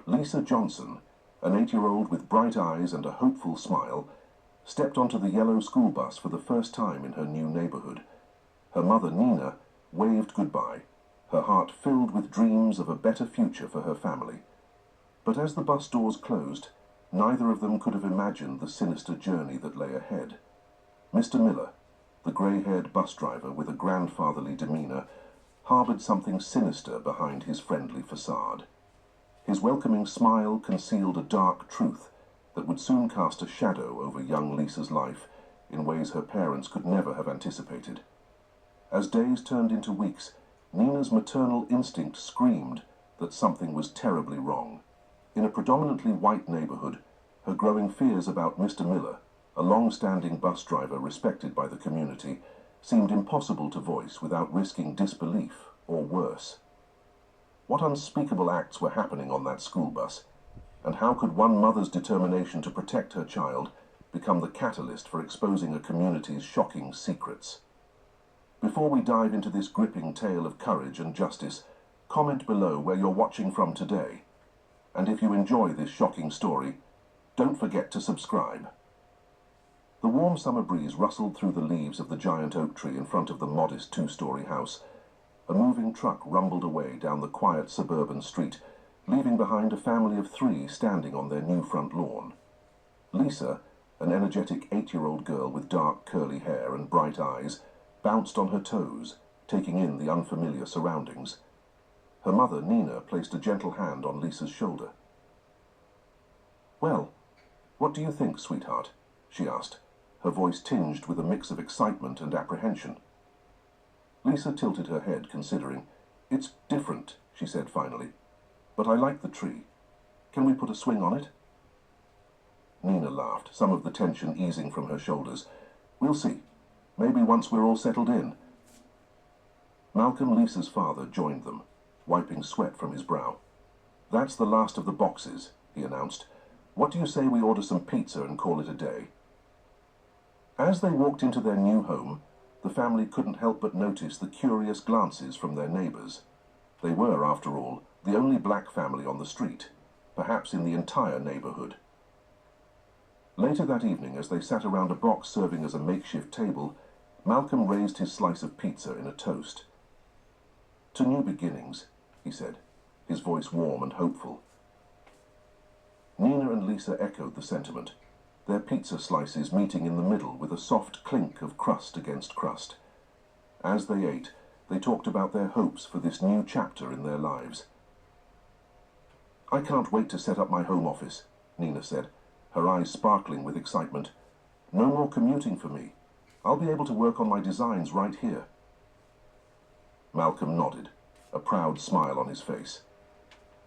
Lisa Johnson, an 8-year-old with bright eyes and a hopeful smile, stepped onto the yellow school bus for the first time in her new neighborhood. Her mother, Nina, waved goodbye, her heart filled with dreams of a better future for her family. But as the bus doors closed, neither of them could have imagined the sinister journey that lay ahead. Mr. Miller, the grey-haired bus driver with a grandfatherly demeanor, harbored something sinister behind his friendly facade. His welcoming smile concealed a dark truth that would soon cast a shadow over young Lisa's life in ways her parents could never have anticipated. As days turned into weeks, Nina's maternal instinct screamed that something was terribly wrong. In a predominantly white neighborhood, her growing fears about Mr. Miller, a long-standing bus driver respected by the community, seemed impossible to voice without risking disbelief or worse. What unspeakable acts were happening on that school bus, and how could one mother's determination to protect her child become the catalyst for exposing a community's shocking secrets? Before we dive into this gripping tale of courage and justice, comment below where you're watching from today. And if you enjoy this shocking story, don't forget to subscribe. The warm summer breeze rustled through the leaves of the giant oak tree in front of the modest 2-story house. A moving truck rumbled away down the quiet suburban street, leaving behind a family of 3 standing on their new front lawn. Lisa, an energetic 8-year-old girl with dark curly hair and bright eyes, bounced on her toes, taking in the unfamiliar surroundings. Her mother, Nina, placed a gentle hand on Lisa's shoulder. "Well, what do you think, sweetheart?" she asked, her voice tinged with a mix of excitement and apprehension. Lisa tilted her head, considering. "It's different," she said finally. "But I like the tree. Can we put a swing on it?" Nina laughed, some of the tension easing from her shoulders. "We'll see. Maybe once we're all settled in." Malcolm, Lisa's father, joined them, wiping sweat from his brow. "That's the last of the boxes," he announced. "What do you say we order some pizza and call it a day?" As they walked into their new home, the family couldn't help but notice the curious glances from their neighbors. They were, after all, the only black family on the street, perhaps in the entire neighborhood. Later that evening, as they sat around a box serving as a makeshift table, Malcolm raised his slice of pizza in a toast. "To new beginnings," he said, his voice warm and hopeful. Nina and Lisa echoed the sentiment, their pizza slices meeting in the middle with a soft clink of crust against crust. As they ate, they talked about their hopes for this new chapter in their lives. "I can't wait to set up my home office," Nina said, her eyes sparkling with excitement. "No more commuting for me. I'll be able to work on my designs right here." Malcolm nodded, a proud smile on his face.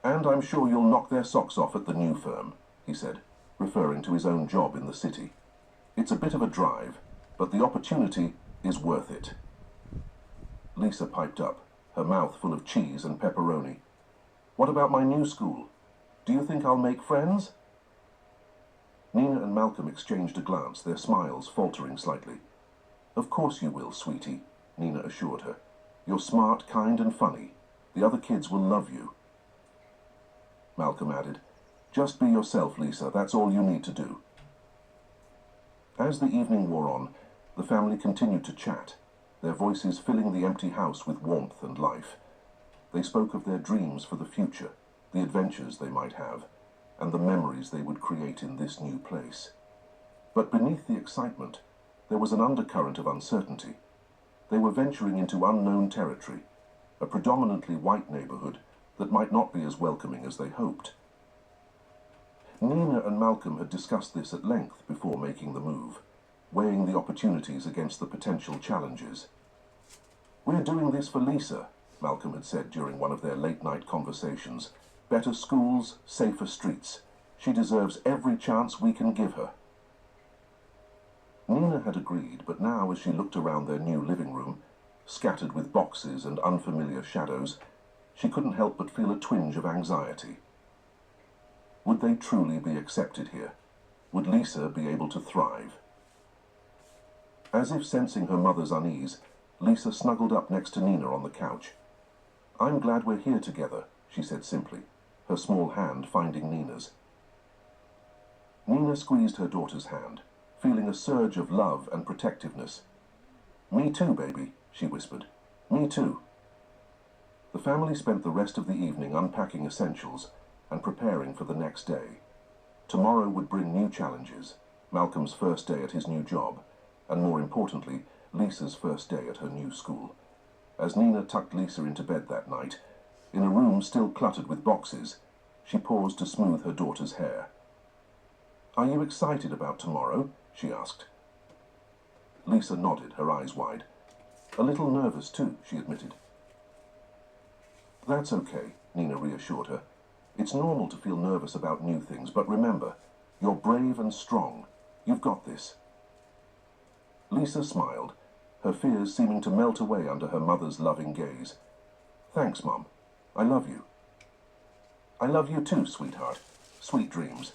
"And I'm sure you'll knock their socks off at the new firm," he said, referring to his own job in the city. "It's a bit of a drive, but the opportunity is worth it." Lisa piped up, her mouth full of cheese and pepperoni. "What about my new school? Do you think I'll make friends?" Nina and Malcolm exchanged a glance, their smiles faltering slightly. "Of course you will, sweetie," Nina assured her. "You're smart, kind, and funny. The other kids will love you." Malcolm added, "Just be yourself, Lisa. That's all you need to do." As the evening wore on, the family continued to chat, their voices filling the empty house with warmth and life. They spoke of their dreams for the future, the adventures they might have, and the memories they would create in this new place. But beneath the excitement, there was an undercurrent of uncertainty. They were venturing into unknown territory, a predominantly white neighborhood that might not be as welcoming as they hoped. Nina and Malcolm had discussed this at length before making the move, weighing the opportunities against the potential challenges. "We're doing this for Lisa," Malcolm had said during one of their late-night conversations. "Better schools, safer streets. She deserves every chance we can give her." Nina had agreed, but now as she looked around their new living room, scattered with boxes and unfamiliar shadows, she couldn't help but feel a twinge of anxiety. Would they truly be accepted here? Would Lisa be able to thrive? As if sensing her mother's unease, Lisa snuggled up next to Nina on the couch. "I'm glad we're here together," she said simply, her small hand finding Nina's. Nina squeezed her daughter's hand, feeling a surge of love and protectiveness. "Me too, baby," she whispered. "Me too." The family spent the rest of the evening unpacking essentials and preparing for the next day. Tomorrow would bring new challenges, Malcolm's first day at his new job, and more importantly, Lisa's first day at her new school. As Nina tucked Lisa into bed that night, in a room still cluttered with boxes, she paused to smooth her daughter's hair. "Are you excited about tomorrow?" she asked. Lisa nodded, her eyes wide. "A little nervous too," she admitted. "That's okay," Nina reassured her. "It's normal to feel nervous about new things, but remember, you're brave and strong. You've got this." Lisa smiled, her fears seeming to melt away under her mother's loving gaze. "Thanks, Mom. I love you." "I love you too, sweetheart. Sweet dreams."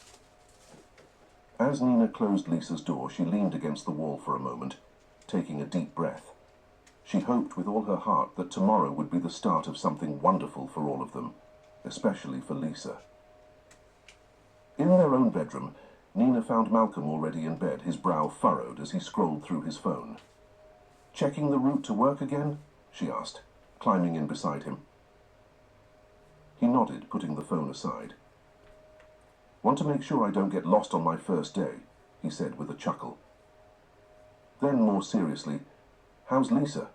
As Nina closed Lisa's door, she leaned against the wall for a moment, taking a deep breath. She hoped with all her heart that tomorrow would be the start of something wonderful for all of them, especially for Lisa. In their own bedroom, Nina found Malcolm already in bed, his brow furrowed as he scrolled through his phone. "Checking the route to work again?" she asked, climbing in beside him. He nodded, putting the phone aside. "Want to make sure I don't get lost on my first day," he said with a chuckle. Then, more seriously, "How's Lisa?"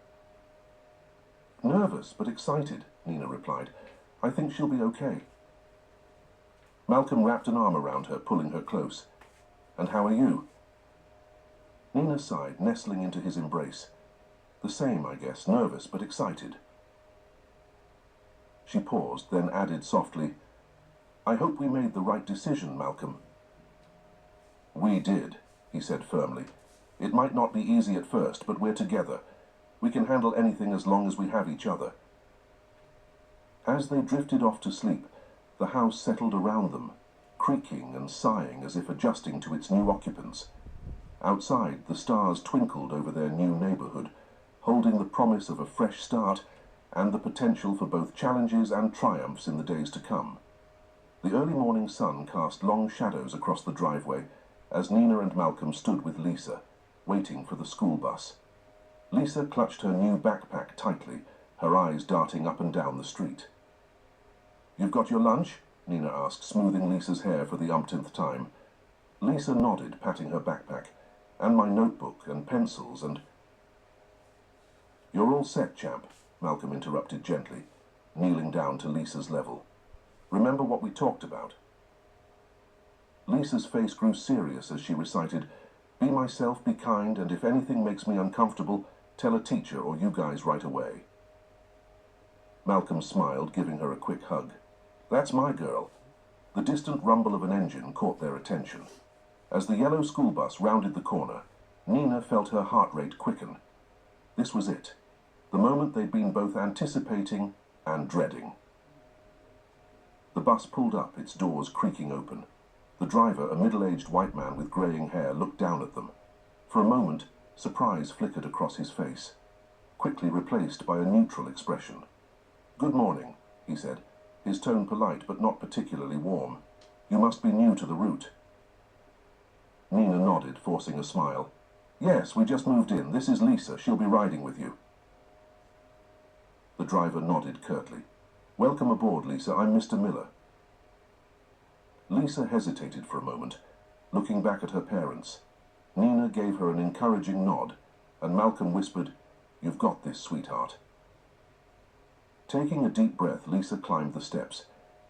"Nervous, but excited," Nina replied. "I think she'll be okay." Malcolm wrapped an arm around her, pulling her close. "And how are you?" Nina sighed, nestling into his embrace. "The same, I guess, nervous but excited." She paused, then added softly, "I hope we made the right decision, Malcolm." "We did," he said firmly. "It might not be easy at first, but we're together. We can handle anything as long as we have each other." As they drifted off to sleep, the house settled around them, creaking and sighing as if adjusting to its new occupants. Outside, the stars twinkled over their new neighborhood, holding the promise of a fresh start and the potential for both challenges and triumphs in the days to come. The early morning sun cast long shadows across the driveway as Nina and Malcolm stood with Lisa, waiting for the school bus. Lisa clutched her new backpack tightly, her eyes darting up and down the street. "You've got your lunch?" Nina asked, smoothing Lisa's hair for the umpteenth time. Lisa nodded, patting her backpack. "And my notebook and pencils and—" "You're all set, champ," Malcolm interrupted gently, kneeling down to Lisa's level. "Remember what we talked about?" Lisa's face grew serious as she recited, "Be myself, be kind, and if anything makes me uncomfortable, tell a teacher or you guys right away." Malcolm smiled, giving her a quick hug. "That's my girl." The distant rumble of an engine caught their attention. As the yellow school bus rounded the corner, Nina felt her heart rate quicken. This was it, the moment they'd been both anticipating and dreading. The bus pulled up, its doors creaking open. The driver, a middle-aged white man with graying hair, looked down at them. For a moment, surprise flickered across his face, quickly replaced by a neutral expression. "Good morning," he said, his tone polite but not particularly warm. "You must be new to the route." Nina nodded, forcing a smile. "Yes, we just moved in. This is Lisa. She'll be riding with you." The driver nodded curtly. "Welcome aboard, Lisa. I'm Mr. Miller." Lisa hesitated for a moment, looking back at her parents. Nina gave her an encouraging nod, and Malcolm whispered, "You've got this, sweetheart." Taking a deep breath, Lisa climbed the steps.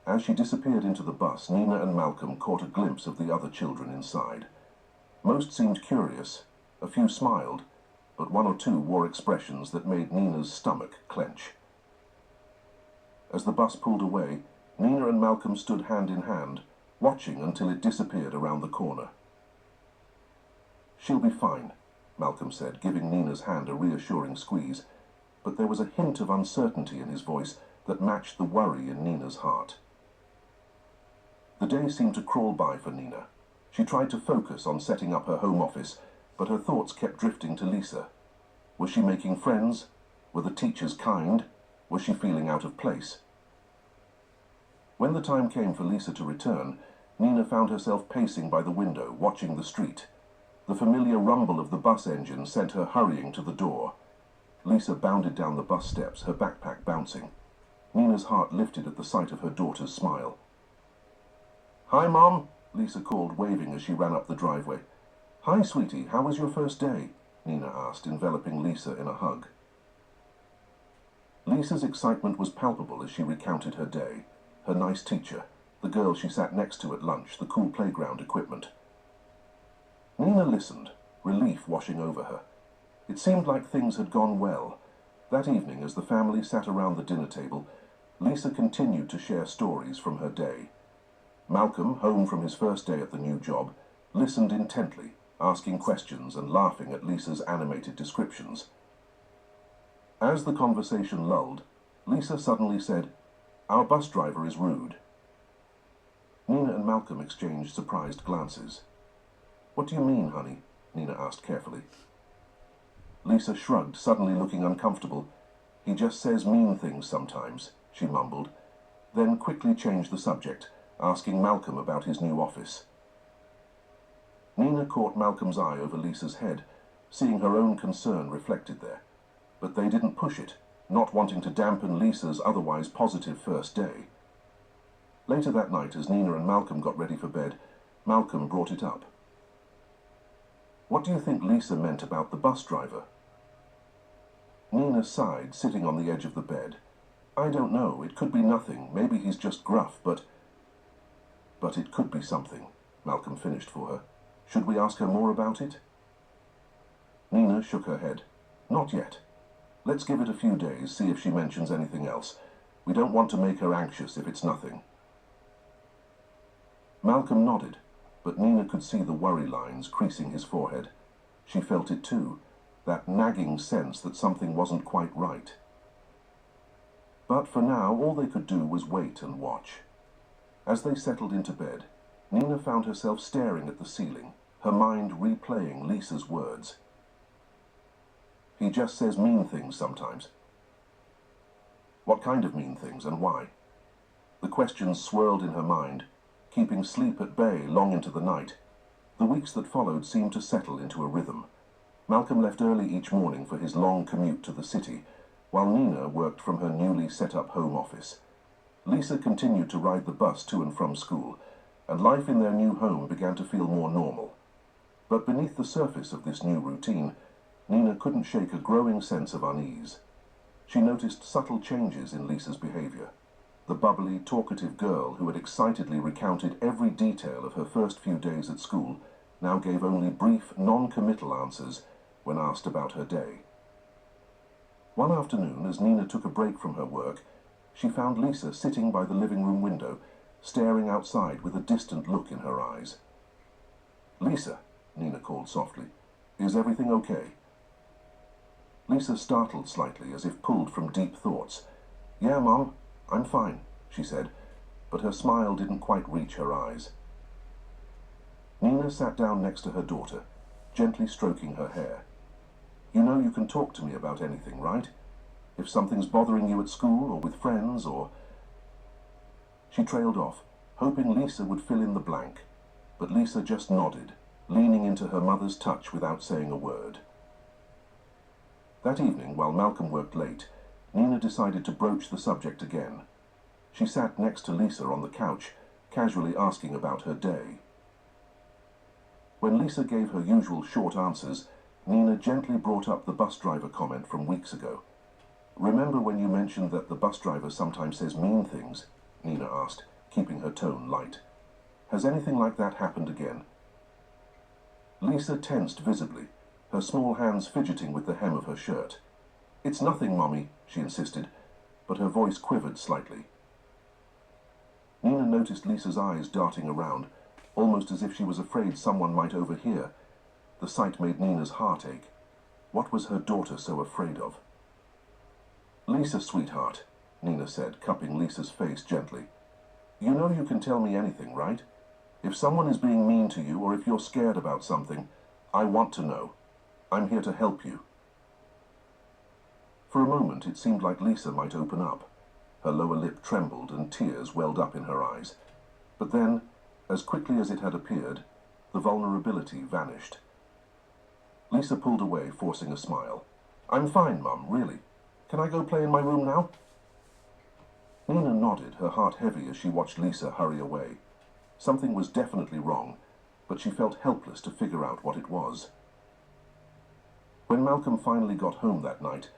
As she disappeared into the bus, Nina and Malcolm caught a glimpse of the other children inside. Most seemed curious, a few smiled, but one or two wore expressions that made Nina's stomach clench. As the bus pulled away, Nina and Malcolm stood hand in hand, watching until it disappeared around the corner. "She'll be fine," Malcolm said, giving Nina's hand a reassuring squeeze, but there was a hint of uncertainty in his voice that matched the worry in Nina's heart. The day seemed to crawl by for Nina. She tried to focus on setting up her home office, but her thoughts kept drifting to Lisa. Was she making friends? Were the teachers kind? Was she feeling out of place? When the time came for Lisa to return, Nina found herself pacing by the window, watching the street. The familiar rumble of the bus engine sent her hurrying to the door. Lisa bounded down the bus steps, her backpack bouncing. Nina's heart lifted at the sight of her daughter's smile. "Hi, Mom," Lisa called, waving as she ran up the driveway. "Hi, sweetie, how was your first day?" Nina asked, enveloping Lisa in a hug. Lisa's excitement was palpable as she recounted her day, her nice teacher, the girl she sat next to at lunch, the cool playground equipment. Nina listened, relief washing over her. It seemed like things had gone well. That evening, as the family sat around the dinner table, Lisa continued to share stories from her day. Malcolm, home from his first day at the new job, listened intently, asking questions and laughing at Lisa's animated descriptions. As the conversation lulled, Lisa suddenly said, "Our bus driver is rude." Nina and Malcolm exchanged surprised glances. "What do you mean, honey?" Nina asked carefully. Lisa shrugged, suddenly looking uncomfortable. "He just says mean things sometimes," she mumbled, then quickly changed the subject, asking Malcolm about his new office. Nina caught Malcolm's eye over Lisa's head, seeing her own concern reflected there. But they didn't push it, not wanting to dampen Lisa's otherwise positive first day. Later that night, as Nina and Malcolm got ready for bed, Malcolm brought it up. "What do you think Lisa meant about the bus driver?" Nina sighed, sitting on the edge of the bed. "I don't know. It could be nothing. Maybe he's just gruff, but it could be something," Malcolm finished for her. "Should we ask her more about it?" Nina shook her head. "Not yet. Let's give it a few days, see if she mentions anything else. We don't want to make her anxious if it's nothing." Malcolm nodded, but Nina could see the worry lines creasing his forehead. She felt it too, that nagging sense that something wasn't quite right. But for now, all they could do was wait and watch. As they settled into bed, Nina found herself staring at the ceiling, her mind replaying Lisa's words. "He just says mean things sometimes." What kind of mean things, and why? The questions swirled in her mind, keeping sleep at bay long into the night. The weeks that followed seemed to settle into a rhythm. Malcolm left early each morning for his long commute to the city, while Nina worked from her newly set-up home office. Lisa continued to ride the bus to and from school, and life in their new home began to feel more normal. But beneath the surface of this new routine, Nina couldn't shake a growing sense of unease. She noticed subtle changes in Lisa's behavior. The bubbly, talkative girl who had excitedly recounted every detail of her first few days at school now gave only brief, non-committal answers when asked about her day. One afternoon, as Nina took a break from her work, she found Lisa sitting by the living room window, staring outside with a distant look in her eyes. "Lisa," Nina called softly, "is everything okay?" Lisa startled slightly, as if pulled from deep thoughts. "Yeah, Mom, I'm fine," she said, but her smile didn't quite reach her eyes. Nina sat down next to her daughter, gently stroking her hair. "You know you can talk to me about anything, right? If something's bothering you at school or with friends or—" She trailed off, hoping Lisa would fill in the blank, but Lisa just nodded, leaning into her mother's touch without saying a word. That evening, while Malcolm worked late, Nina decided to broach the subject again. She sat next to Lisa on the couch, casually asking about her day. When Lisa gave her usual short answers, Nina gently brought up the bus driver comment from weeks ago. "Remember when you mentioned that the bus driver sometimes says mean things?" Nina asked, keeping her tone light. "Has anything like that happened again?" Lisa tensed visibly, her small hands fidgeting with the hem of her shirt. "It's nothing, Mommy," she insisted, but her voice quivered slightly. Nina noticed Lisa's eyes darting around, almost as if she was afraid someone might overhear. The sight made Nina's heart ache. What was her daughter so afraid of? "Lisa, sweetheart," Nina said, cupping Lisa's face gently. "You know you can tell me anything, right? If someone is being mean to you or if you're scared about something, I want to know. I'm here to help you." For a moment, it seemed like Lisa might open up. Her lower lip trembled and tears welled up in her eyes. But then, as quickly as it had appeared, the vulnerability vanished. Lisa pulled away, forcing a smile. "I'm fine, Mum, really. Can I go play in my room now?" Nina nodded, her heart heavy as she watched Lisa hurry away. Something was definitely wrong, but she felt helpless to figure out what it was. When Malcolm finally got home that night,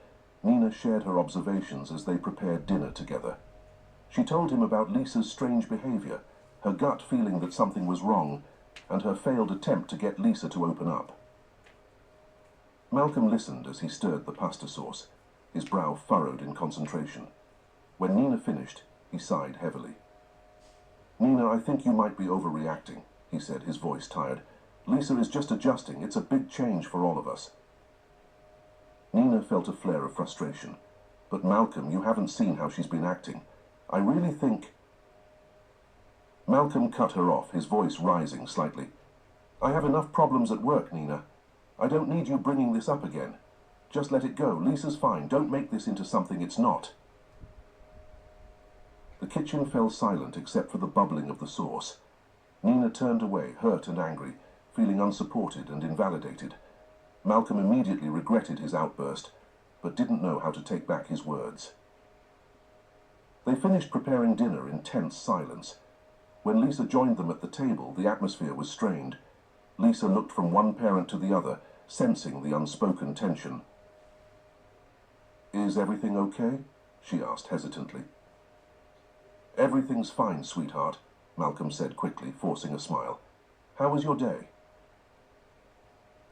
Nina shared her observations as they prepared dinner together. She told him about Lisa's strange behavior, her gut feeling that something was wrong, and her failed attempt to get Lisa to open up. Malcolm listened as he stirred the pasta sauce, his brow furrowed in concentration. When Nina finished, he sighed heavily. "Nina, I think you might be overreacting," he said, his voice tired. "Lisa is just adjusting. It's a big change for all of us." Nina felt a flare of frustration. "But Malcolm, you haven't seen how she's been acting. I really think—" Malcolm cut her off, his voice rising slightly. "I have enough problems at work, Nina. I don't need you bringing this up again. Just let it go. Lisa's fine. Don't make this into something it's not." The kitchen fell silent except for the bubbling of the sauce. Nina turned away, hurt and angry, feeling unsupported and invalidated. Malcolm immediately regretted his outburst, but didn't know how to take back his words. They finished preparing dinner in tense silence. When Lisa joined them at the table, the atmosphere was strained. Lisa looked from one parent to the other, sensing the unspoken tension. "Is everything okay?" she asked hesitantly. "Everything's fine, sweetheart," Malcolm said quickly, forcing a smile. "How was your day?"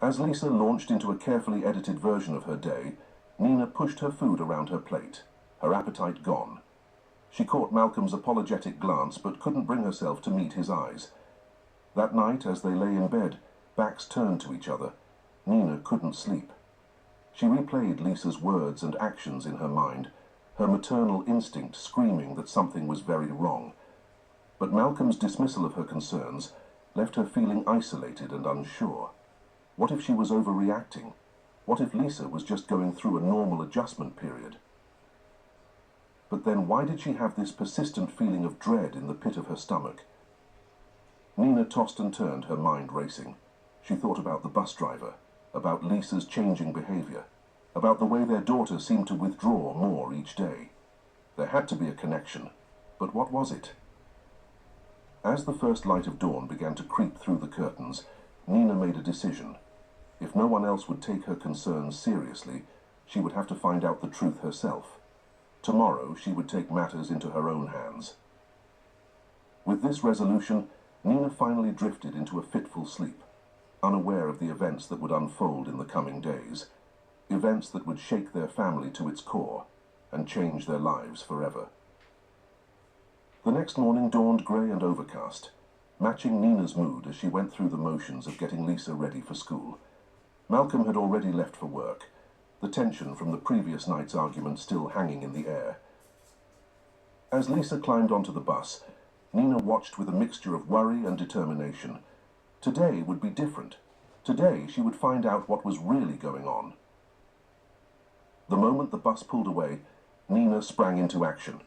As Lisa launched into a carefully edited version of her day, Nina pushed her food around her plate, her appetite gone. She caught Malcolm's apologetic glance but couldn't bring herself to meet his eyes. That night, as they lay in bed, backs turned to each other, Nina couldn't sleep. She replayed Lisa's words and actions in her mind, her maternal instinct screaming that something was very wrong. But Malcolm's dismissal of her concerns left her feeling isolated and unsure. What if she was overreacting? What if Lisa was just going through a normal adjustment period? But then why did she have this persistent feeling of dread in the pit of her stomach? Nina tossed and turned, her mind racing. She thought about the bus driver, about Lisa's changing behavior, about the way their daughter seemed to withdraw more each day. There had to be a connection, but what was it? As the first light of dawn began to creep through the curtains, Nina made a decision. If no one else would take her concerns seriously, she would have to find out the truth herself. Tomorrow she would take matters into her own hands. With this resolution, Nina finally drifted into a fitful sleep, unaware of the events that would unfold in the coming days, events that would shake their family to its core and change their lives forever. The next morning dawned grey and overcast, matching Nina's mood as she went through the motions of getting Lisa ready for school. Malcolm had already left for work, the tension from the previous night's argument still hanging in the air. As Lisa climbed onto the bus, Nina watched with a mixture of worry and determination. Today would be different. Today she would find out what was really going on. The moment the bus pulled away, Nina sprang into action.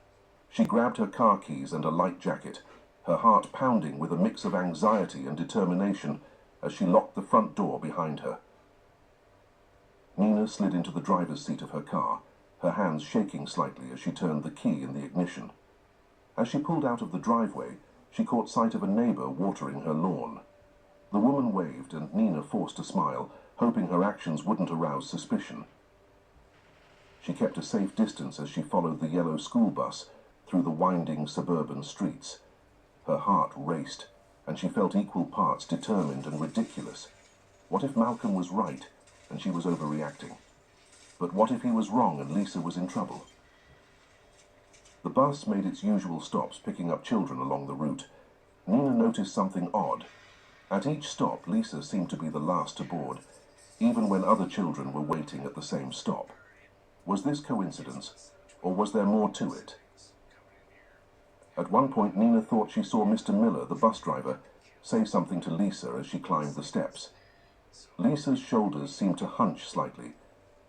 She grabbed her car keys and a light jacket, her heart pounding with a mix of anxiety and determination as she locked the front door behind her. Nina slid into the driver's seat of her car, her hands shaking slightly as she turned the key in the ignition. As she pulled out of the driveway, she caught sight of a neighbor watering her lawn. The woman waved and Nina forced a smile, hoping her actions wouldn't arouse suspicion. She kept a safe distance as she followed the yellow school bus through the winding suburban streets. Her heart raced, and she felt equal parts determined and ridiculous. What if Malcolm was right, and she was overreacting? But what if he was wrong and Lisa was in trouble? The bus made its usual stops, picking up children along the route. Nina noticed something odd. At each stop, Lisa seemed to be the last to board, even when other children were waiting at the same stop. Was this coincidence, or was there more to it? At one point, Nina thought she saw Mr. Miller, the bus driver, say something to Lisa as she climbed the steps. Lisa's shoulders seemed to hunch slightly,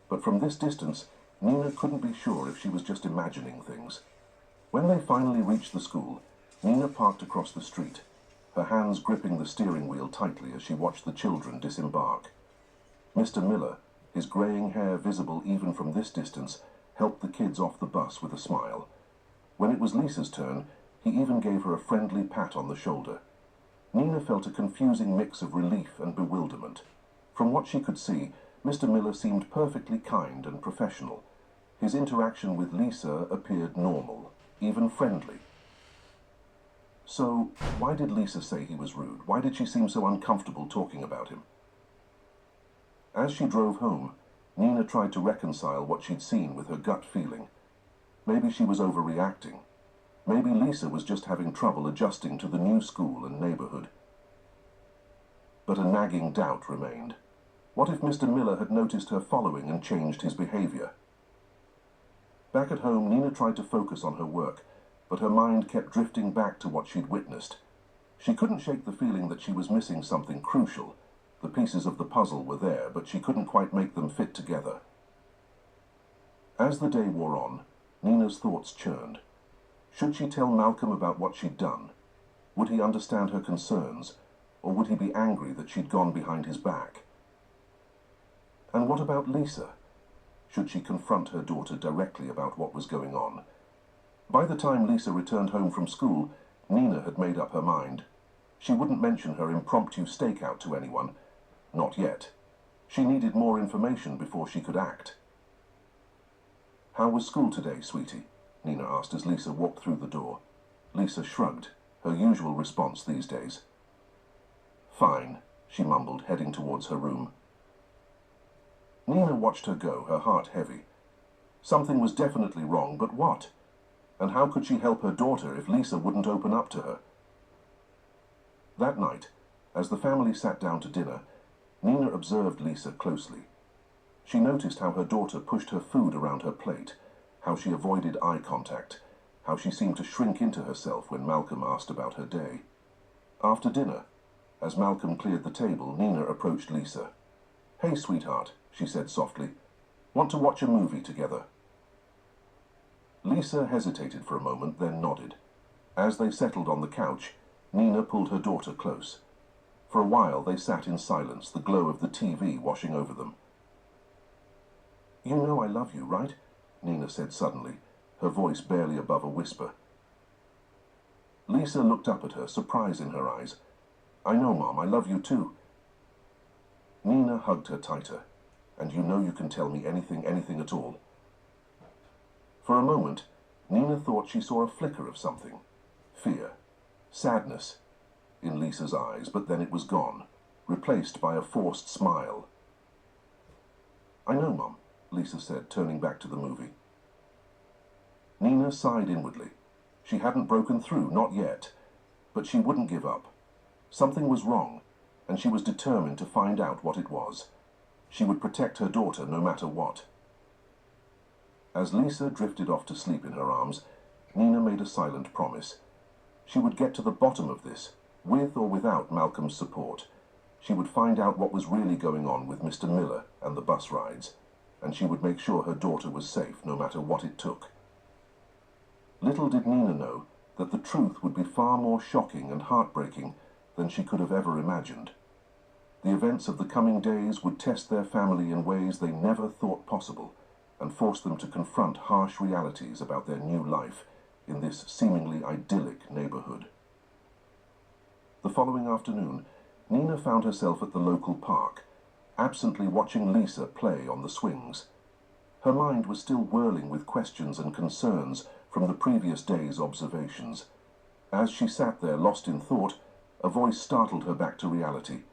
but from this distance, Nina couldn't be sure if she was just imagining things. When they finally reached the school, Nina parked across the street, her hands gripping the steering wheel tightly as she watched the children disembark. Mr. Miller, his greying hair visible even from this distance, helped the kids off the bus with a smile. When it was Lisa's turn, he even gave her a friendly pat on the shoulder. Nina felt a confusing mix of relief and bewilderment. From what she could see, Mr. Miller seemed perfectly kind and professional. His interaction with Lisa appeared normal, even friendly. So, why did Lisa say he was rude? Why did she seem so uncomfortable talking about him? As she drove home, Nina tried to reconcile what she'd seen with her gut feeling. Maybe she was overreacting. Maybe Lisa was just having trouble adjusting to the new school and neighborhood. But a nagging doubt remained. What if Mr. Miller had noticed her following and changed his behavior? Back at home, Nina tried to focus on her work, but her mind kept drifting back to what she'd witnessed. She couldn't shake the feeling that she was missing something crucial. The pieces of the puzzle were there, but she couldn't quite make them fit together. As the day wore on, Nina's thoughts churned. Should she tell Malcolm about what she'd done? Would he understand her concerns, or would he be angry that she'd gone behind his back? And what about Lisa? Should she confront her daughter directly about what was going on? By the time Lisa returned home from school, Nina had made up her mind. She wouldn't mention her impromptu stakeout to anyone. Not yet. She needed more information before she could act. "How was school today, sweetie?" Nina asked as Lisa walked through the door. Lisa shrugged, her usual response these days. "Fine," she mumbled, heading towards her room. Nina watched her go, her heart heavy. Something was definitely wrong, but what? And how could she help her daughter if Lisa wouldn't open up to her? That night, as the family sat down to dinner, Nina observed Lisa closely. She noticed how her daughter pushed her food around her plate, how she avoided eye contact, how she seemed to shrink into herself when Malcolm asked about her day. After dinner, as Malcolm cleared the table, Nina approached Lisa. "Hey, sweetheart," she said softly. "Want to watch a movie together?" Lisa hesitated for a moment, then nodded. As they settled on the couch, Nina pulled her daughter close. For a while they sat in silence, the glow of the TV washing over them. "You know I love you, right?" Nina said suddenly, her voice barely above a whisper. Lisa looked up at her, surprise in her eyes. "I know, Mom, I love you too." Nina hugged her tighter. "And you know you can tell me anything at all." For a moment, Nina thought she saw a flicker of something. Fear, sadness, in Lisa's eyes, but then it was gone, replaced by a forced smile. "I know, Mom," Lisa said, turning back to the movie. Nina sighed inwardly. She hadn't broken through, not yet, but she wouldn't give up. Something was wrong, and she was determined to find out what it was. She would protect her daughter no matter what. As Lisa drifted off to sleep in her arms, Nina made a silent promise. She would get to the bottom of this, with or without Malcolm's support. She would find out what was really going on with Mr. Miller and the bus rides, and she would make sure her daughter was safe no matter what it took. Little did Nina know that the truth would be far more shocking and heartbreaking than she could have ever imagined. The events of the coming days would test their family in ways they never thought possible, and force them to confront harsh realities about their new life in this seemingly idyllic neighborhood. The following afternoon, Nina found herself at the local park, absently watching Lisa play on the swings. Her mind was still whirling with questions and concerns from the previous day's observations. As she sat there lost in thought, a voice startled her back to reality.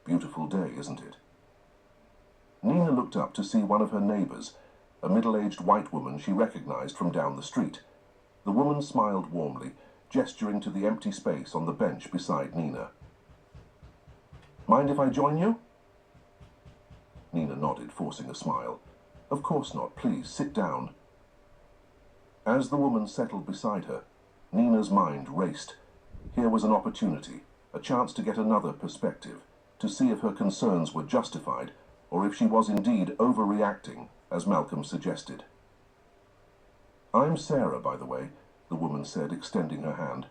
"Beautiful day, isn't it?" Nina looked up to see one of her neighbors, a middle-aged white woman she recognized from down the street. The woman smiled warmly, gesturing to the empty space on the bench beside Nina. "Mind if I join you?" Nina nodded, forcing a smile. "Of course not. Please, sit down." As the woman settled beside her, Nina's mind raced. Here was an opportunity, a chance to get another perspective, to see if her concerns were justified, or if she was indeed overreacting, as Malcolm suggested. "I'm Sarah, by the way. the woman said, extending her hand.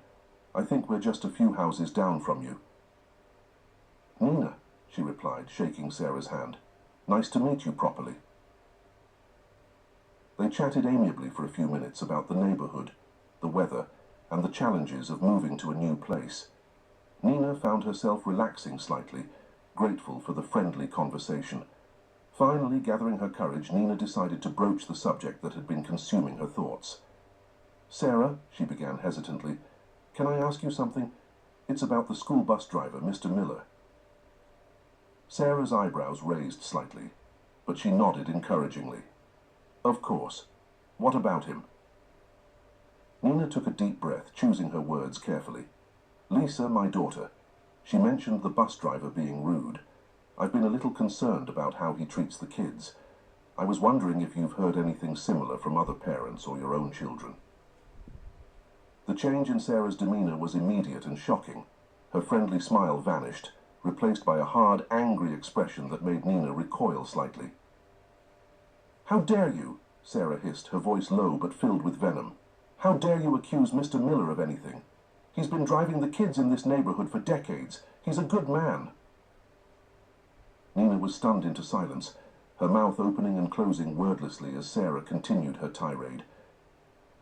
"I think we're just a few houses down from you." "Nina," she replied, shaking Sarah's hand. "Nice to meet you properly." They chatted amiably for a few minutes about the neighborhood, the weather, and the challenges of moving to a new place. Nina found herself relaxing slightly, grateful for the friendly conversation. Finally, gathering her courage, Nina decided to broach the subject that had been consuming her thoughts. "Sarah," she began hesitantly, "can I ask you something? It's about the school bus driver, Mr. Miller." Sarah's eyebrows raised slightly, but she nodded encouragingly. "Of course. What about him?" Nina took a deep breath, choosing her words carefully. "Lisa, my daughter. She mentioned the bus driver being rude. I've been a little concerned about how he treats the kids. I was wondering if you've heard anything similar from other parents or your own children." The change in Sarah's demeanor was immediate and shocking. Her friendly smile vanished, replaced by a hard, angry expression that made Nina recoil slightly. "How dare you?" Sarah hissed, her voice low but filled with venom. "How dare you accuse Mr. Miller of anything? He's been driving the kids in this neighborhood for decades. He's a good man." Nina was stunned into silence, her mouth opening and closing wordlessly as Sarah continued her tirade.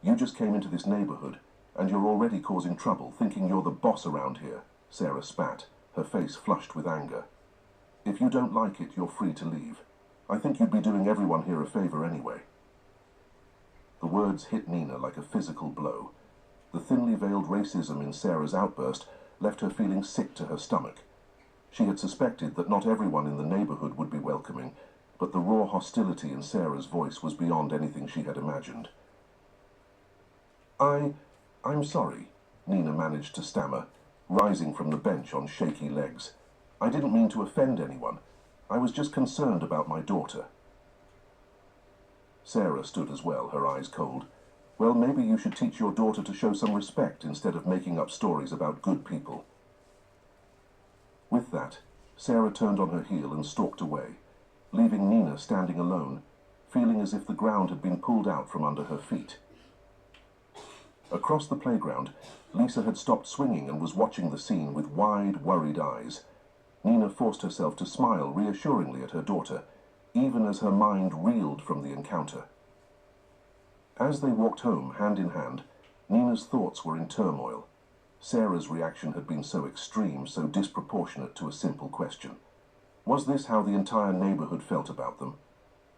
"You just came into this neighborhood, and you're already causing trouble, thinking you're the boss around here," Sarah spat, her face flushed with anger. "If you don't like it, you're free to leave. I think you'd be doing everyone here a favor anyway." The words hit Nina like a physical blow. The thinly veiled racism in Sarah's outburst left her feeling sick to her stomach. She had suspected that not everyone in the neighborhood would be welcoming, but the raw hostility in Sarah's voice was beyond anything she had imagined. I'm sorry," Nina managed to stammer, rising from the bench on shaky legs. "I didn't mean to offend anyone. I was just concerned about my daughter." Sarah stood as well, her eyes cold. "Well, maybe you should teach your daughter to show some respect instead of making up stories about good people." With that, Sarah turned on her heel and stalked away, leaving Nina standing alone, feeling as if the ground had been pulled out from under her feet. Across the playground, Lisa had stopped swinging and was watching the scene with wide, worried eyes. Nina forced herself to smile reassuringly at her daughter, even as her mind reeled from the encounter. As they walked home, hand in hand, Nina's thoughts were in turmoil. Sarah's reaction had been so extreme, so disproportionate to a simple question. Was this how the entire neighborhood felt about them?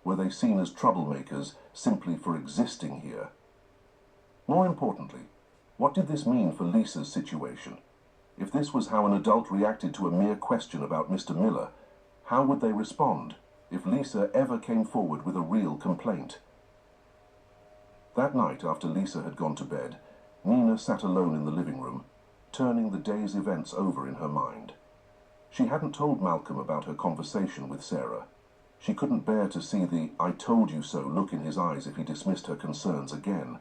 Were they seen as troublemakers simply for existing here? More importantly, what did this mean for Lisa's situation? If this was how an adult reacted to a mere question about Mr. Miller, how would they respond if Lisa ever came forward with a real complaint? That night, after Lisa had gone to bed, Nina sat alone in the living room, turning the day's events over in her mind. She hadn't told Malcolm about her conversation with Sarah. She couldn't bear to see the "I told you so" look in his eyes if he dismissed her concerns again.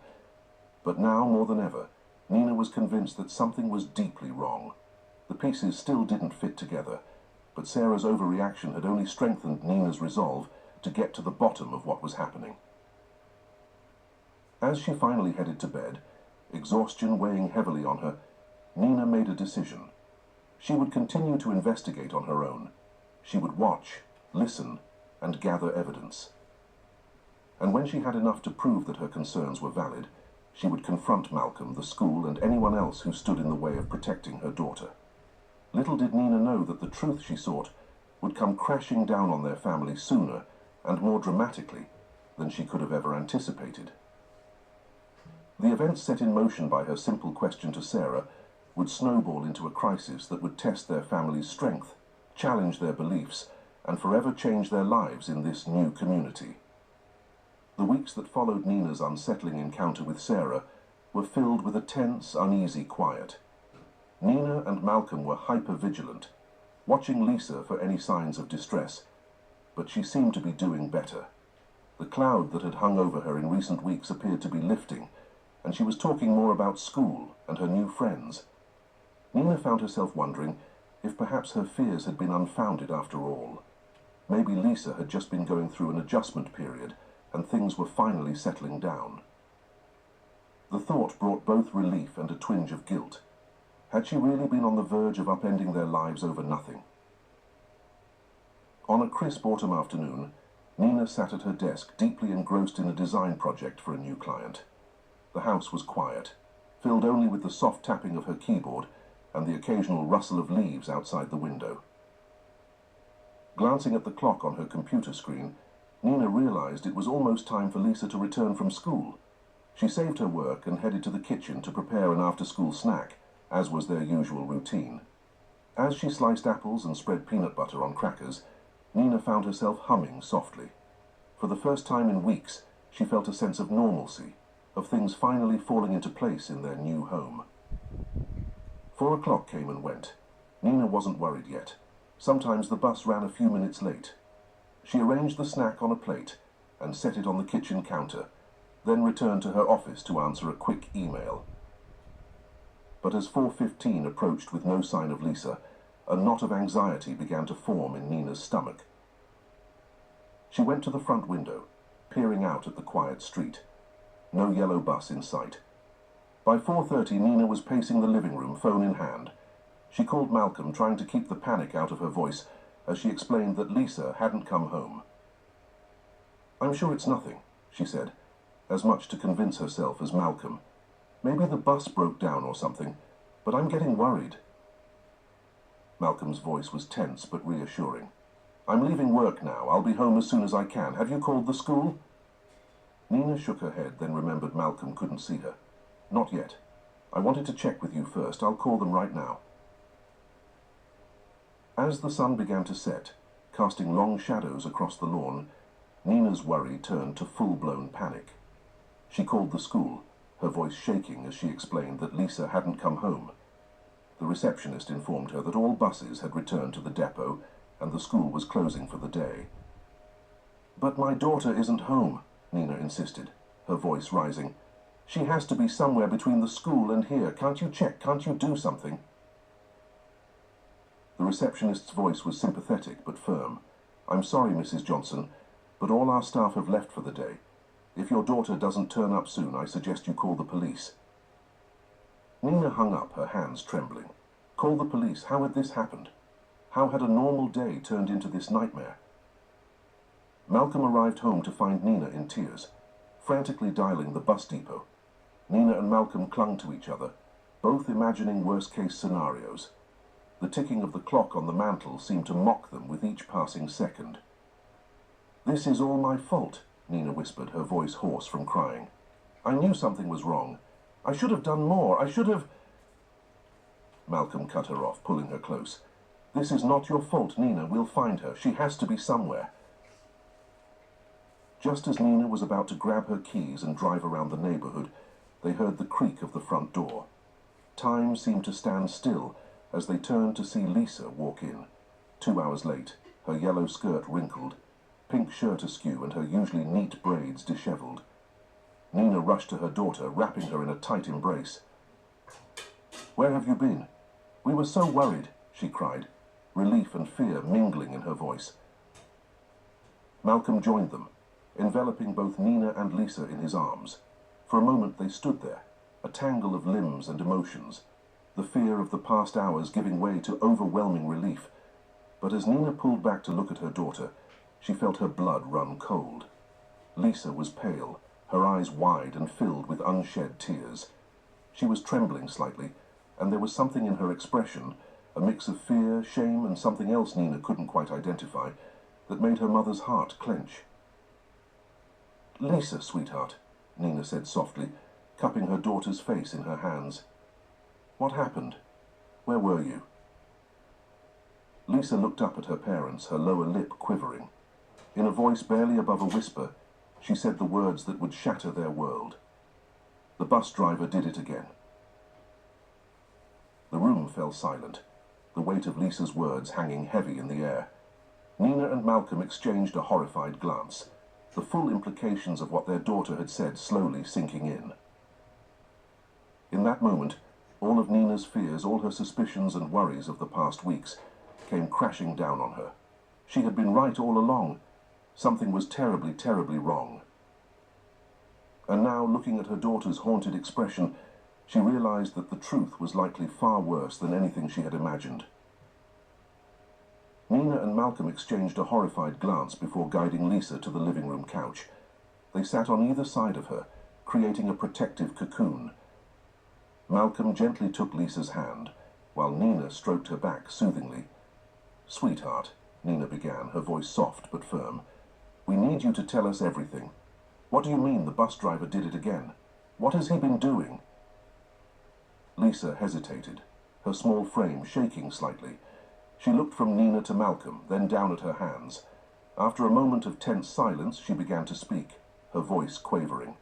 But now, more than ever, Nina was convinced that something was deeply wrong. The pieces still didn't fit together, but Sarah's overreaction had only strengthened Nina's resolve to get to the bottom of what was happening. As she finally headed to bed, exhaustion weighing heavily on her, Nina made a decision. She would continue to investigate on her own. She would watch, listen, and gather evidence. And when she had enough to prove that her concerns were valid, she would confront Malcolm, the school, and anyone else who stood in the way of protecting her daughter. Little did Nina know that the truth she sought would come crashing down on their family sooner and more dramatically than she could have ever anticipated. The events set in motion by her simple question to Sarah would snowball into a crisis that would test their family's strength, challenge their beliefs, and forever change their lives in this new community. The weeks that followed Nina's unsettling encounter with Sarah were filled with a tense, uneasy quiet. Nina and Malcolm were hyper-vigilant, watching Lisa for any signs of distress, but she seemed to be doing better. The cloud that had hung over her in recent weeks appeared to be lifting, and she was talking more about school and her new friends. Nina found herself wondering if perhaps her fears had been unfounded after all. Maybe Lisa had just been going through an adjustment period, and things were finally settling down. The thought brought both relief and a twinge of guilt. Had she really been on the verge of upending their lives over nothing? On a crisp autumn afternoon, Nina sat at her desk, deeply engrossed in a design project for a new client. The house was quiet, filled only with the soft tapping of her keyboard and the occasional rustle of leaves outside the window. Glancing at the clock on her computer screen, Nina realized it was almost time for Lisa to return from school. She saved her work and headed to the kitchen to prepare an after-school snack, as was their usual routine. As she sliced apples and spread peanut butter on crackers, Nina found herself humming softly. For the first time in weeks, she felt a sense of normalcy, of things finally falling into place in their new home. 4 o'clock came and went. Nina wasn't worried yet. Sometimes the bus ran a few minutes late. She arranged the snack on a plate and set it on the kitchen counter, then returned to her office to answer a quick email. But as 4:15 approached with no sign of Lisa, a knot of anxiety began to form in Nina's stomach. She went to the front window, peering out at the quiet street. No yellow bus in sight. By 4:30, Nina was pacing the living room, phone in hand. She called Malcolm, trying to keep the panic out of her voice, as she explained that Lisa hadn't come home. "I'm sure it's nothing," she said, as much to convince herself as Malcolm. "Maybe the bus broke down or something, but I'm getting worried." Malcolm's voice was tense but reassuring. "I'm leaving work now. I'll be home as soon as I can. Have you called the school?" Nina shook her head, then remembered Malcolm couldn't see her. "Not yet. I wanted to check with you first. I'll call them right now." As the sun began to set, casting long shadows across the lawn, Nina's worry turned to full-blown panic. She called the school, her voice shaking as she explained that Lisa hadn't come home. The receptionist informed her that all buses had returned to the depot and the school was closing for the day. "But my daughter isn't home," Nina insisted, her voice rising. "She has to be somewhere between the school and here. Can't you check? Can't you do something?" The receptionist's voice was sympathetic but firm. "I'm sorry, Mrs. Johnson, but all our staff have left for the day. If your daughter doesn't turn up soon, I suggest you call the police." Nina hung up, her hands trembling. Call the police? How had this happened? How had a normal day turned into this nightmare? Malcolm arrived home to find Nina in tears, frantically dialing the bus depot. Nina and Malcolm clung to each other, both imagining worst-case scenarios. The ticking of the clock on the mantel seemed to mock them with each passing second. "This is all my fault," Nina whispered, her voice hoarse from crying. "I knew something was wrong. I should have done more. I should have—" Malcolm cut her off, pulling her close. "This is not your fault, Nina. We'll find her. She has to be somewhere." Just as Nina was about to grab her keys and drive around the neighborhood, they heard the creak of the front door. Time seemed to stand still as they turned to see Lisa walk in, 2 hours late, her yellow skirt wrinkled, pink shirt askew and her usually neat braids disheveled. Nina rushed to her daughter, wrapping her in a tight embrace. "Where have you been? We were so worried," she cried, relief and fear mingling in her voice. Malcolm joined them, enveloping both Nina and Lisa in his arms. For a moment they stood there, a tangle of limbs and emotions, the fear of the past hours giving way to overwhelming relief. But as Nina pulled back to look at her daughter, she felt her blood run cold. Lisa was pale, her eyes wide and filled with unshed tears. She was trembling slightly, and there was something in her expression, a mix of fear, shame, and something else Nina couldn't quite identify, that made her mother's heart clench. "Lisa, sweetheart," Nina said softly, cupping her daughter's face in her hands. "What happened? Where were you?" Lisa looked up at her parents, her lower lip quivering. In a voice barely above a whisper, she said the words that would shatter their world. The bus driver did it again. The room fell silent, the weight of Lisa's words hanging heavy in the air. Nina and Malcolm exchanged a horrified glance, the full implications of what their daughter had said slowly sinking in. In that moment, all of Nina's fears, all her suspicions and worries of the past weeks, came crashing down on her. She had been right all along. Something was terribly, terribly wrong. And now, looking at her daughter's haunted expression, she realized that the truth was likely far worse than anything she had imagined. Nina and Malcolm exchanged a horrified glance before guiding Lisa to the living room couch. They sat on either side of her, creating a protective cocoon. Malcolm gently took Lisa's hand, while Nina stroked her back soothingly. "Sweetheart," Nina began, her voice soft but firm, "we need you to tell us everything. What do you mean the bus driver did it again? What has he been doing?" Lisa hesitated, her small frame shaking slightly. She looked from Nina to Malcolm, then down at her hands. After a moment of tense silence, she began to speak, her voice quavering.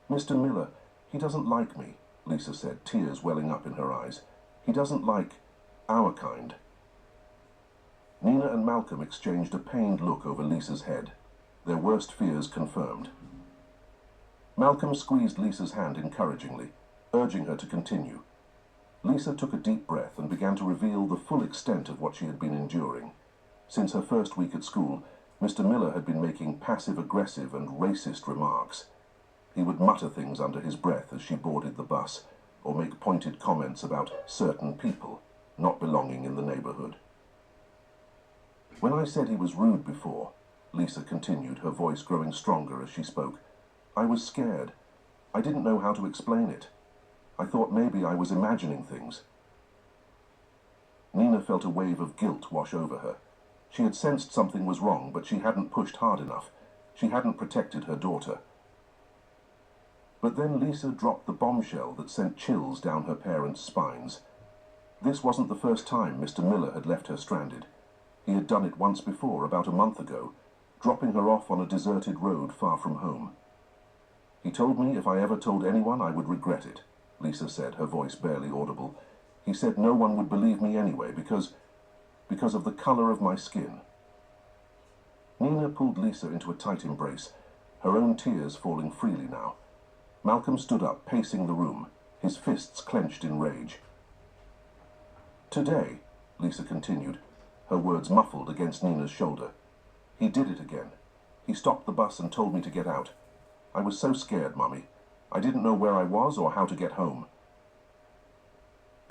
"Mr. Miller, he doesn't like me," Lisa said, tears welling up in her eyes. "He doesn't like our kind." Nina and Malcolm exchanged a pained look over Lisa's head, their worst fears confirmed. Malcolm squeezed Lisa's hand encouragingly, urging her to continue. Lisa took a deep breath and began to reveal the full extent of what she had been enduring. Since her first week at school, Mr. Miller had been making passive-aggressive and racist remarks. He would mutter things under his breath as she boarded the bus, or make pointed comments about certain people not belonging in the neighborhood. "When I said he was rude before," Lisa continued, her voice growing stronger as she spoke, "I was scared. I didn't know how to explain it. I thought maybe I was imagining things." Nina felt a wave of guilt wash over her. She had sensed something was wrong, but she hadn't pushed hard enough. She hadn't protected her daughter. But then Lisa dropped the bombshell that sent chills down her parents' spines. This wasn't the first time Mr. Miller had left her stranded. He had done it once before, about a month ago, dropping her off on a deserted road far from home. "He told me if I ever told anyone I would regret it," Lisa said, her voice barely audible. "He said no one would believe me anyway because of the color of my skin." Nina pulled Lisa into a tight embrace, her own tears falling freely now. Malcolm stood up, pacing the room, his fists clenched in rage. "Today," Lisa continued, her words muffled against Nina's shoulder, "he did it again. He stopped the bus and told me to get out. I was so scared, Mummy. I didn't know where I was or how to get home."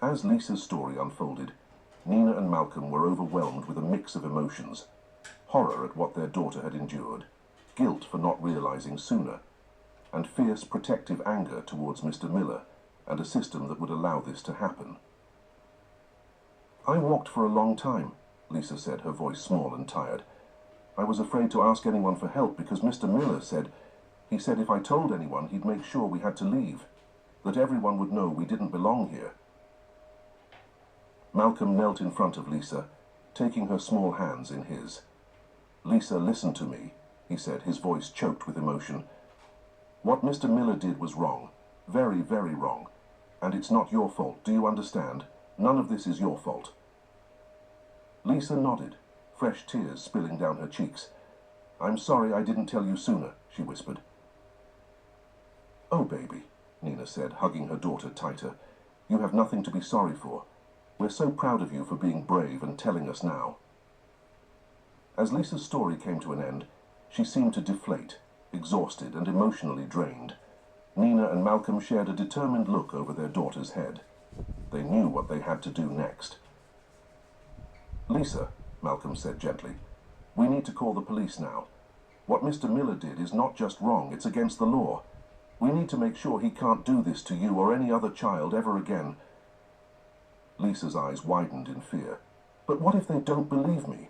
As Lisa's story unfolded, Nina and Malcolm were overwhelmed with a mix of emotions: horror at what their daughter had endured, guilt for not realizing sooner, and fierce protective anger towards Mr. Miller and a system that would allow this to happen. "I walked for a long time," Lisa said, her voice small and tired. "I was afraid to ask anyone for help because Mr. Miller said if I told anyone he'd make sure we had to leave, that everyone would know we didn't belong here." Malcolm knelt in front of Lisa, taking her small hands in his. "Lisa, listen to me," he said, his voice choked with emotion. "What Mr. Miller did was wrong, very, very wrong, and it's not your fault, do you understand? None of this is your fault." Lisa nodded, fresh tears spilling down her cheeks. "I'm sorry I didn't tell you sooner," she whispered. "Oh, baby," Nina said, hugging her daughter tighter, "you have nothing to be sorry for. We're so proud of you for being brave and telling us now." As Lisa's story came to an end, she seemed to deflate, exhausted and emotionally drained. Nina and Malcolm shared a determined look over their daughter's head. They knew what they had to do next. "Lisa," Malcolm said gently, "we need to call the police now. What Mr. Miller did is not just wrong, it's against the law. We need to make sure he can't do this to you or any other child ever again." Lisa's eyes widened in fear. "But what if they don't believe me?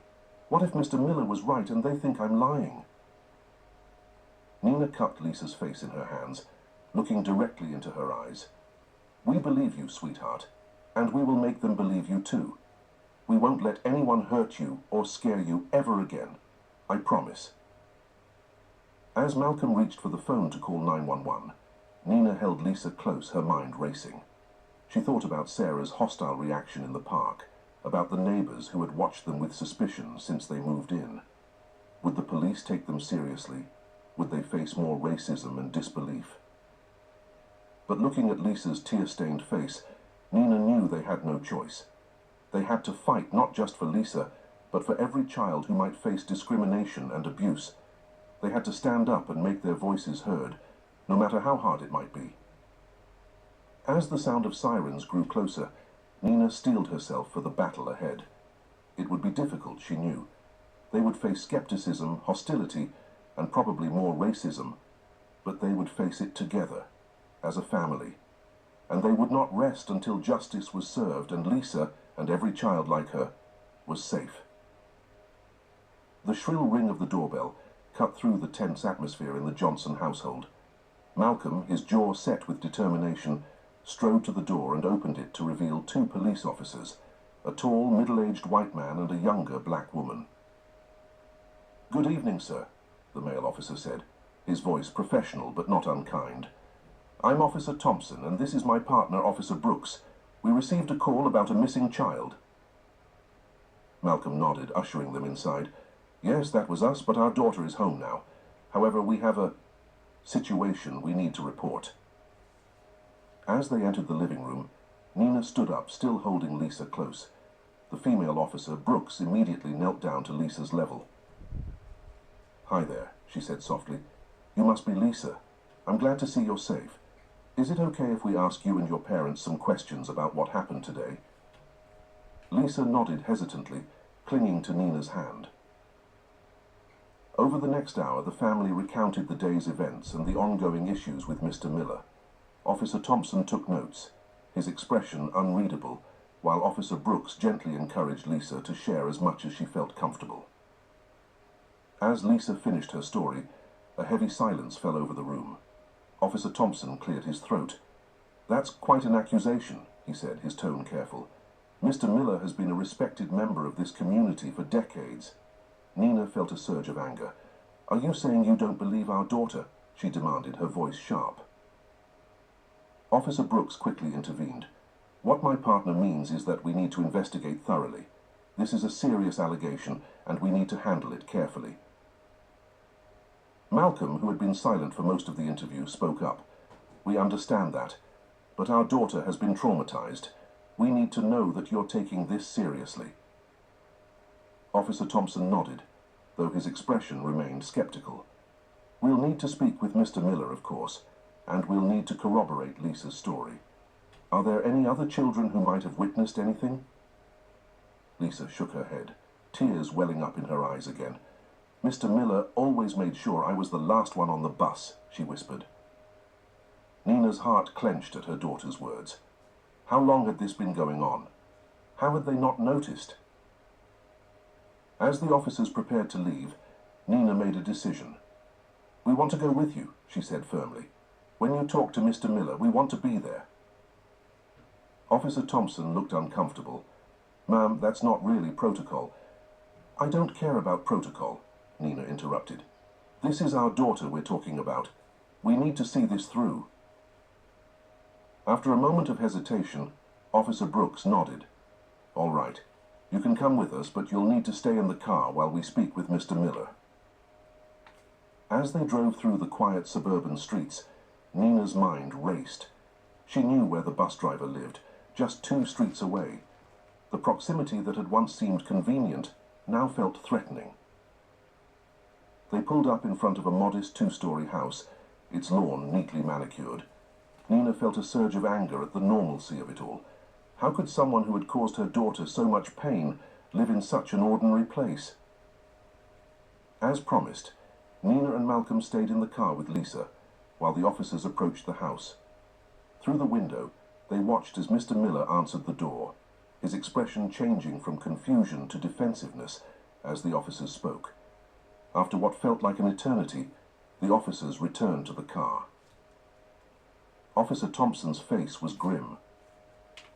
What if Mr. Miller was right and they think I'm lying?" Nina cupped Lisa's face in her hands, looking directly into her eyes. "We believe you, sweetheart, and we will make them believe you too. We won't let anyone hurt you or scare you ever again. I promise." As Malcolm reached for the phone to call 911, Nina held Lisa close, her mind racing. She thought about Sarah's hostile reaction in the park, about the neighbors who had watched them with suspicion since they moved in. Would the police take them seriously? Would they face more racism and disbelief? But looking at Lisa's tear-stained face, Nina knew they had no choice. They had to fight not just for Lisa, but for every child who might face discrimination and abuse. They had to stand up and make their voices heard, no matter how hard it might be. As the sound of sirens grew closer, Nina steeled herself for the battle ahead. It would be difficult, she knew. They would face skepticism, hostility, and probably more racism, but they would face it together, as a family. And they would not rest until justice was served and Lisa, and every child like her, was safe. The shrill ring of the doorbell cut through the tense atmosphere in the Johnson household. Malcolm, his jaw set with determination, strode to the door and opened it to reveal two police officers, a tall, middle-aged white man and a younger black woman. "Good evening, sir," the male officer said, his voice professional but not unkind. "I'm Officer Thompson, and this is my partner, Officer Brooks. We received a call about a missing child." Malcolm nodded, ushering them inside. "Yes, that was us, but our daughter is home now. However, we have a situation we need to report." As they entered the living room, Nina stood up, still holding Lisa close. The female officer, Brooks, immediately knelt down to Lisa's level. "Hi there," she said softly. "You must be Lisa. I'm glad to see you're safe. Is it okay if we ask you and your parents some questions about what happened today?" Lisa nodded hesitantly, clinging to Nina's hand. Over the next hour, the family recounted the day's events and the ongoing issues with Mr. Miller. Officer Thompson took notes, his expression unreadable, while Officer Brooks gently encouraged Lisa to share as much as she felt comfortable. As Lisa finished her story, a heavy silence fell over the room. Officer Thompson cleared his throat. "That's quite an accusation," he said, his tone careful. "Mr. Miller has been a respected member of this community for decades." Nina felt a surge of anger. "Are you saying you don't believe our daughter?" she demanded, her voice sharp. Officer Brooks quickly intervened. "What my partner means is that we need to investigate thoroughly. This is a serious allegation, and we need to handle it carefully." Malcolm, who had been silent for most of the interview, spoke up. "We understand that, but our daughter has been traumatized. We need to know that you're taking this seriously." Officer Thompson nodded, though his expression remained skeptical. "We'll need to speak with Mr. Miller, of course, and we'll need to corroborate Lisa's story. Are there any other children who might have witnessed anything?" Lisa shook her head, tears welling up in her eyes again. "Mr. Miller always made sure I was the last one on the bus," she whispered. Nina's heart clenched at her daughter's words. How long had this been going on? How had they not noticed? As the officers prepared to leave, Nina made a decision. "We want to go with you," she said firmly. "When you talk to Mr. Miller, we want to be there." Officer Thompson looked uncomfortable. "Ma'am, that's not really protocol." "I don't care about protocol," Nina interrupted. "This is our daughter we're talking about. We need to see this through." After a moment of hesitation, Officer Brooks nodded. "All right. You can come with us, but you'll need to stay in the car while we speak with Mr. Miller." As they drove through the quiet suburban streets, Nina's mind raced. She knew where the bus driver lived, just 2 streets away. The proximity that had once seemed convenient now felt threatening. They pulled up in front of a modest 2-story house, its lawn neatly manicured. Nina felt a surge of anger at the normalcy of it all. How could someone who had caused her daughter so much pain live in such an ordinary place? As promised, Nina and Malcolm stayed in the car with Lisa, while the officers approached the house. Through the window, they watched as Mr. Miller answered the door, his expression changing from confusion to defensiveness as the officers spoke. After what felt like an eternity, the officers returned to the car. Officer Thompson's face was grim.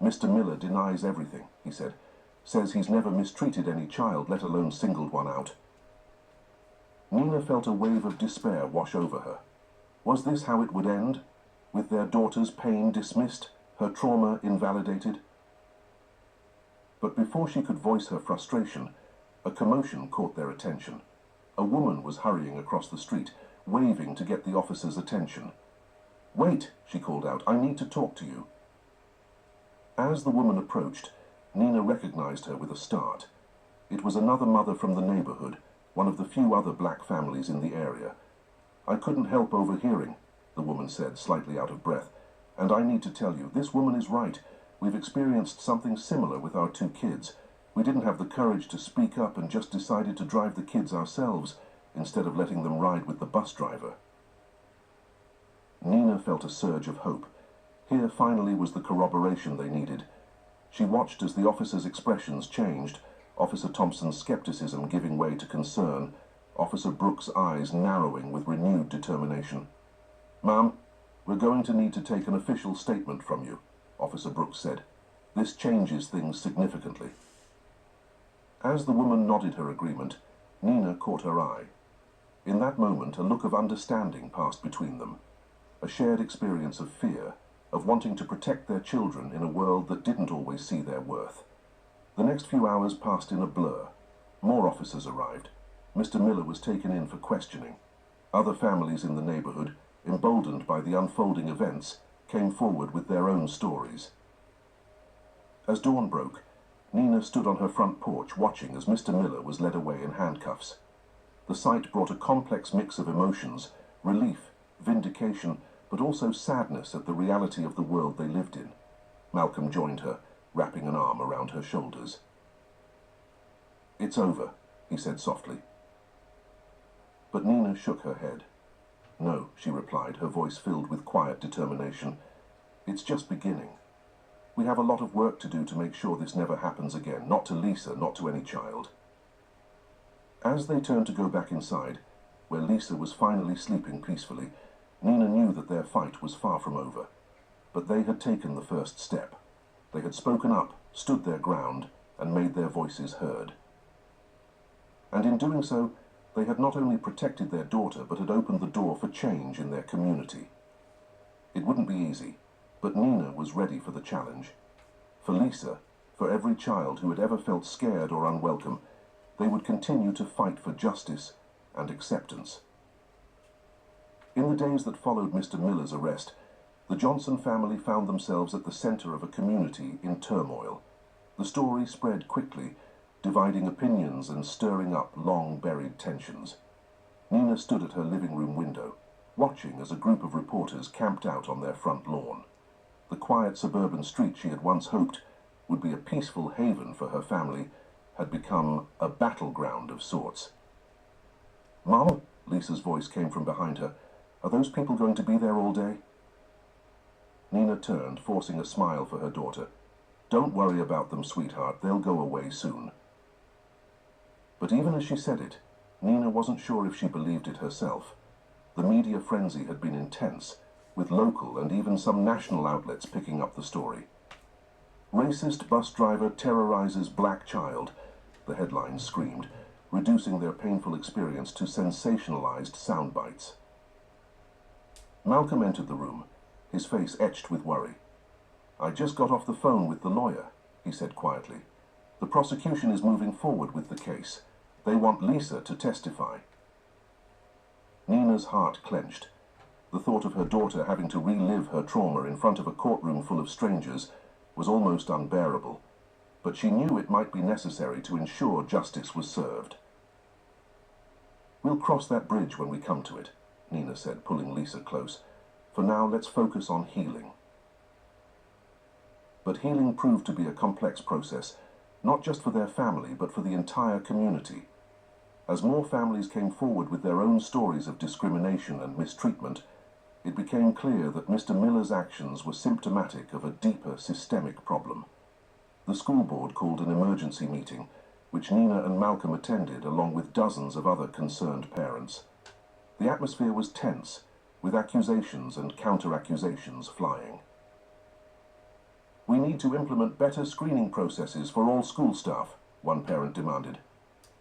"Mr. Miller denies everything," he said. "Says he's never mistreated any child, let alone singled one out." Nina felt a wave of despair wash over her. Was this how it would end? With their daughter's pain dismissed, her trauma invalidated? But before she could voice her frustration, a commotion caught their attention. A woman was hurrying across the street, waving to get the officers' attention. "Wait," she called out, "I need to talk to you." As the woman approached, Nina recognized her with a start. It was another mother from the neighborhood, one of the few other black families in the area. "I couldn't help overhearing," the woman said, slightly out of breath. "And I need to tell you, this woman is right. We've experienced something similar with our 2 kids. We didn't have the courage to speak up and just decided to drive the kids ourselves, instead of letting them ride with the bus driver." Nina felt a surge of hope. Here finally was the corroboration they needed. She watched as the officer's expressions changed, Officer Thompson's skepticism giving way to concern, Officer Brooks' eyes narrowing with renewed determination. "Ma'am, we're going to need to take an official statement from you," Officer Brooks said. "This changes things significantly." As the woman nodded her agreement, Nina caught her eye. In that moment, a look of understanding passed between them, a shared experience of fear, of wanting to protect their children in a world that didn't always see their worth. The next few hours passed in a blur. More officers arrived. Mr. Miller was taken in for questioning. Other families in the neighborhood, emboldened by the unfolding events, came forward with their own stories. As dawn broke, Nina stood on her front porch watching as Mr. Miller was led away in handcuffs. The sight brought a complex mix of emotions, relief, vindication, but also sadness at the reality of the world they lived in. Malcolm joined her, wrapping an arm around her shoulders. "It's over," he said softly. But Nina shook her head. "No," she replied, her voice filled with quiet determination. "It's just beginning. We have a lot of work to do to make sure this never happens again, not to Lisa, not to any child." As they turned to go back inside, where Lisa was finally sleeping peacefully, Nina knew that their fight was far from over. But they had taken the first step. They had spoken up, stood their ground, and made their voices heard. And in doing so, they had not only protected their daughter, but had opened the door for change in their community. It wouldn't be easy, but Nina was ready for the challenge. For Lisa, for every child who had ever felt scared or unwelcome, they would continue to fight for justice and acceptance. In the days that followed Mr. Miller's arrest, the Johnson family found themselves at the center of a community in turmoil. The story spread quickly, dividing opinions and stirring up long-buried tensions. Nina stood at her living room window, watching as a group of reporters camped out on their front lawn. The quiet suburban street she had once hoped would be a peaceful haven for her family had become a battleground of sorts. "Mom," Lisa's voice came from behind her, "are those people going to be there all day?" Nina turned, forcing a smile for her daughter. "Don't worry about them, sweetheart. They'll go away soon." But even as she said it, Nina wasn't sure if she believed it herself. The media frenzy had been intense, with local and even some national outlets picking up the story. "Racist bus driver terrorizes black child," the headlines screamed, reducing their painful experience to sensationalized sound bites. Malcolm entered the room, his face etched with worry. "I just got off the phone with the lawyer," he said quietly. "The prosecution is moving forward with the case. They want Lisa to testify." Nina's heart clenched. The thought of her daughter having to relive her trauma in front of a courtroom full of strangers was almost unbearable, but she knew it might be necessary to ensure justice was served. "We'll cross that bridge when we come to it," Nina said, pulling Lisa close. "For now, let's focus on healing." But healing proved to be a complex process, not just for their family, but for the entire community. As more families came forward with their own stories of discrimination and mistreatment, it became clear that Mr. Miller's actions were symptomatic of a deeper systemic problem. The school board called an emergency meeting, which Nina and Malcolm attended along with dozens of other concerned parents. The atmosphere was tense, with accusations and counter-accusations flying. "We need to implement better screening processes for all school staff," one parent demanded.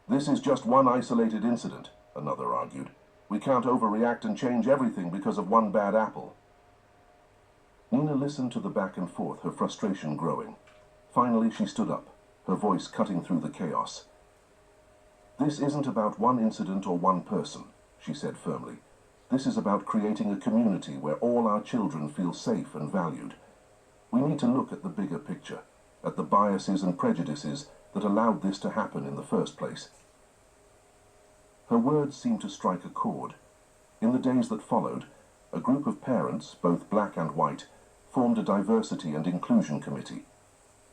"This is just one isolated incident," another argued. "We can't overreact and change everything because of one bad apple." Nina listened to the back and forth, her frustration growing. Finally, she stood up, her voice cutting through the chaos. "This isn't about one incident or one person," she said firmly. "This is about creating a community where all our children feel safe and valued. We need to look at the bigger picture, at the biases and prejudices that allowed this to happen in the first place." Her words seemed to strike a chord. In the days that followed, a group of parents, both black and white, formed a diversity and inclusion committee.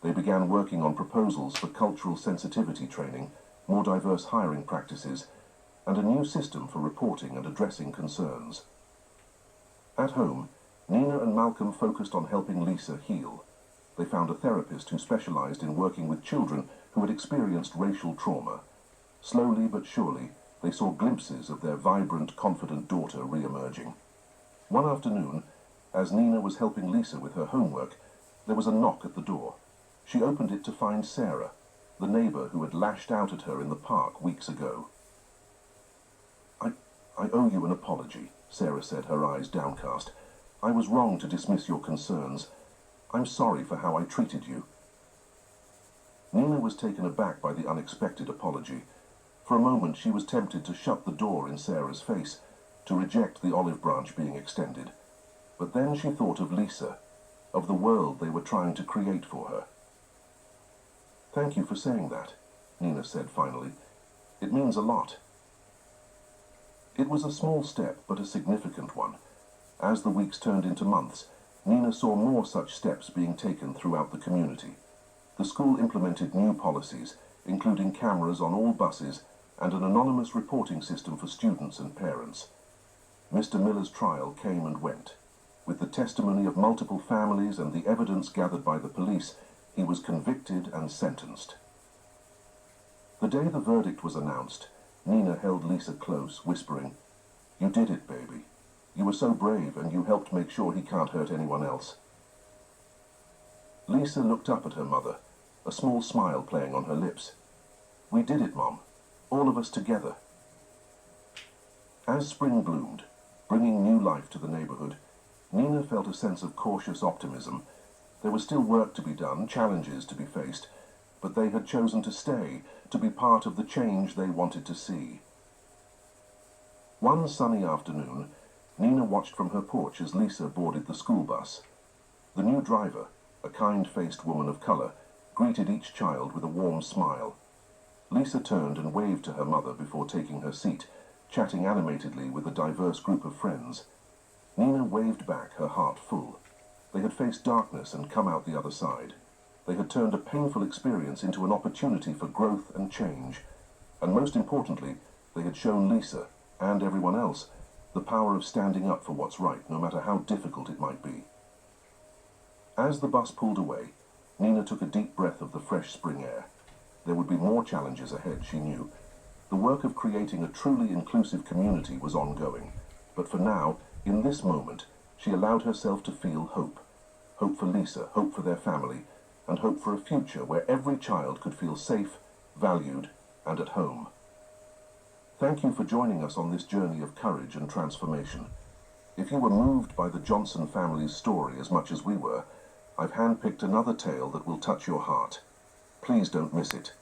They began working on proposals for cultural sensitivity training, more diverse hiring practices, and a new system for reporting and addressing concerns. At home, Nina and Malcolm focused on helping Lisa heal. They found a therapist who specialized in working with children who had experienced racial trauma. Slowly but surely, they saw glimpses of their vibrant, confident daughter re-emerging. One afternoon, as Nina was helping Lisa with her homework, there was a knock at the door. She opened it to find Sarah, the neighbor who had lashed out at her in the park weeks ago. I owe you an apology, Sarah said, her eyes downcast. I was wrong to dismiss your concerns. I'm sorry for how I treated you. Nina was taken aback by the unexpected apology. For a moment she was tempted to shut the door in Sarah's face, to reject the olive branch being extended. But then she thought of Lisa, of the world they were trying to create for her. Thank you for saying that, Nina said finally. It means a lot. It was a small step, but a significant one. As the weeks turned into months, Nina saw more such steps being taken throughout the community. The school implemented new policies, including cameras on all buses and an anonymous reporting system for students and parents. Mr. Miller's trial came and went. With the testimony of multiple families and the evidence gathered by the police, he was convicted and sentenced. The day the verdict was announced, Nina held Lisa close, whispering, "You did it, baby. You were so brave, and you helped make sure he can't hurt anyone else." Lisa looked up at her mother, a small smile playing on her lips. "We did it, Mom. All of us together." As spring bloomed, bringing new life to the neighborhood, Nina felt a sense of cautious optimism. There was still work to be done, challenges to be faced, but they had chosen to stay, to be part of the change they wanted to see. One sunny afternoon, Nina watched from her porch as Lisa boarded the school bus. The new driver, a kind-faced woman of color, greeted each child with a warm smile. Lisa turned and waved to her mother before taking her seat, chatting animatedly with a diverse group of friends. Nina waved back, her heart full. They had faced darkness and come out the other side. They had turned a painful experience into an opportunity for growth and change. And most importantly, they had shown Lisa, and everyone else, the power of standing up for what's right, no matter how difficult it might be. As the bus pulled away, Nina took a deep breath of the fresh spring air. There would be more challenges ahead, she knew. The work of creating a truly inclusive community was ongoing. But for now, in this moment, she allowed herself to feel hope. Hope for Lisa, hope for their family, and hope for a future where every child could feel safe, valued, and at home. Thank you for joining us on this journey of courage and transformation. If you were moved by the Johnson family's story as much as we were, I've handpicked another tale that will touch your heart. Please don't miss it.